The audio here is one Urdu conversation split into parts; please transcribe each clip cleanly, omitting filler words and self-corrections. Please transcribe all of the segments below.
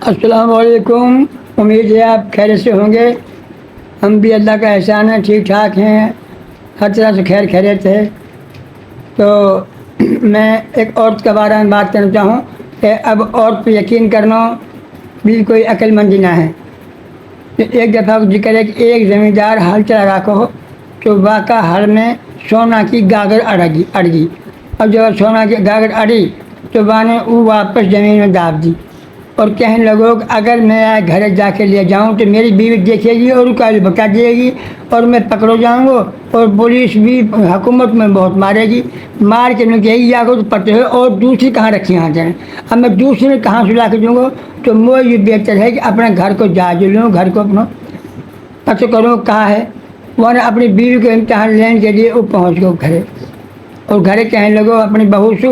السلام علیکم، امید ہے آپ خیریت سے ہوں گے۔ ہم بھی اللہ کا احسان ہے، ٹھیک ٹھاک ہیں، ہر طرح سے خیر خیریت ہے۔ تو میں ایک عورت کے بارے میں بات کرنا چاہوں کہ اب عورت پہ یقین کرنا بھی کوئی عقل مندی نہ ہے۔ ایک دفعہ کا ذکر ہے کہ ایک زمیندار ہل چلا رہا ہو تو واقع ہل میں سونا کی گاگر اڑ گئی، اور جب سونا کی گاگر اڑی تو نے وہ واپس زمین میں داب دی اور کہنے لگو کہ اگر میں گھر جا کے لے جاؤں تو میری بیوی دیکھے گی اور کل بتا دے گی اور میں پکڑو جاؤں گا، اور پولیس بھی حکومت میں بہت مارے گی، مار کے یہی جا کر پتے ہو اور دوسری کہاں رکھی یہاں جائیں۔ اب میں دوسری کہاں سے لا کے دوں گا؟ تو مجھے یہ بہتر ہے کہ اپنے گھر کو جائز لوں، گھر کو اپنا پتہ کروں کہاں ہے۔ وہ نے اپنی بیوی کو امتحان لینے کے لیے وہ پہنچ گئے گھر، اور گھر کہنے لگو اپنی بہو سے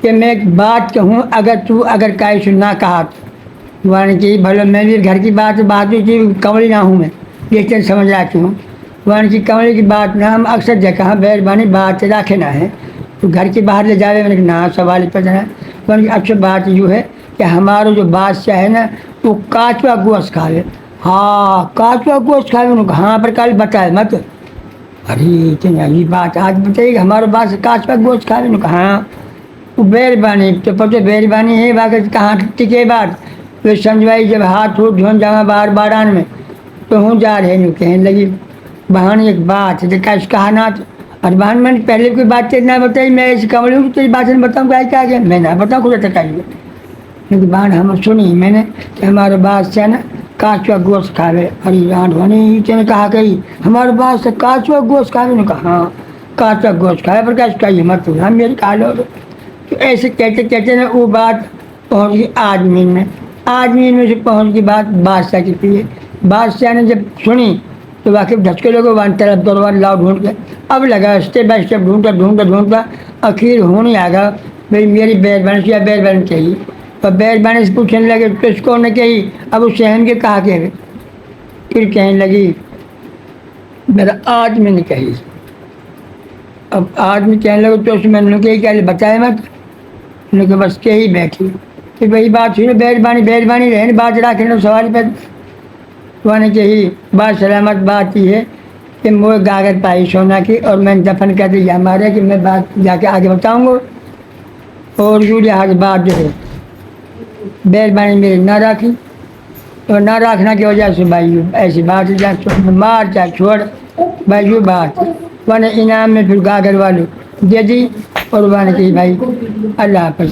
کہ میں ایک بات کہوں، اگر کہیں سو نہ کہا تو وہاں کی بھلو میں بھی گھر کی بات ہوئی، کملی نہ ہوں میں دیکھتے سمجھ آتی ہوں۔ وہاں کی کملی کی بات نہ ہم اکثر دیکھا مہربانی بات رکھے نہ ہے تو گھر کے باہر لے جاوے، میں نے نہ سوال پہ ہے۔ وہاں کی اکثر بات یہ ہے کہ ہمارا جو بادشاہ ہے نا وہ کاچوا گوشت کھاوے۔ ہاں کاچوا گوشت کھاوے، انہوں نے کہا ہاں پر کل بتائے مت، ارے یہ بات آج بتائیے کہ ہمارا بادشاہ کاچوا گوشت کھاوے، انہوں نے کہا ہاں وہ مہربانی تو پتہ مہربانی ہے باقی کہاں ٹکے بات تو سمجھوائی جب ہاتھ دھون جاؤں باہر باران میں تو ہوں جا رہے نہیں کہنے لگی بہان ایک بات ہے کہا نہ اور بہان میں نے پہلے کوئی بات نہ بتائی، میں ایسی کمل ہوں تیری بات نہیں بتاؤں کیا گیا میں نہ بتاؤں خود ٹکائیے، لیکن بہان ہم سنی میں نے کہ ہمارے بادشاہ نا کاچوا گوشت کھاوے، اور نے کہا کہ ہمارے بادشاہ کاچوا گوشت کھاوے، نے کہا ہاں کاچوا گوشت کھاوے پر کیا چاہیے مت ہم میری کھا لو۔ تو ایسے کہتے کہتے نا وہ بات پہنچ گئی آدمین میں، آدمین میں سے پہنچ گئی بات بادشاہ کی پیے۔ بادشاہ نے جب سنی تو واقعی دھچکے لوگوں وہاں طرف دروار لاؤ ڈھونڈ کے اب لگا اسٹیپ بائی اسٹیپ ڈھونڈتا اخیر ہونے آ گا بھائی میری بیربانی سے یا بیربانی چاہیے، اور بیربانی سے پوچھنے لگے تو اس کو نے کہی اب اس شہن کے کہا کہ پھر کہنے لگی میرا آدمی نے کہی، اب آدمی کہنے لگے تو اس میں نے کہی کہ بتائے مت، کہ بس کے ہی بیٹھی کہ وہی بات ہوئی نا بیربانی رہے بات رکھنے سوال پہ وہ نے کہی بات سلامت بات یہ ہے کہ مجھے گاگر پائی سونا کی اور میں دفن کر دیا ہمارے کہ میں بات جا کے آگے بتاؤں گا، اور جو لحاظ بات جو ہے بیربانی میری نہ رکھی اور نہ رکھنا کی وجہ سے بھائی ایسی بات مار چاہے چھوڑ بھائی یہ بات وہ نے انعام میں پھر گاگر والوں دے دی، اور وہ نے کہی بھائی اللہ حافظ۔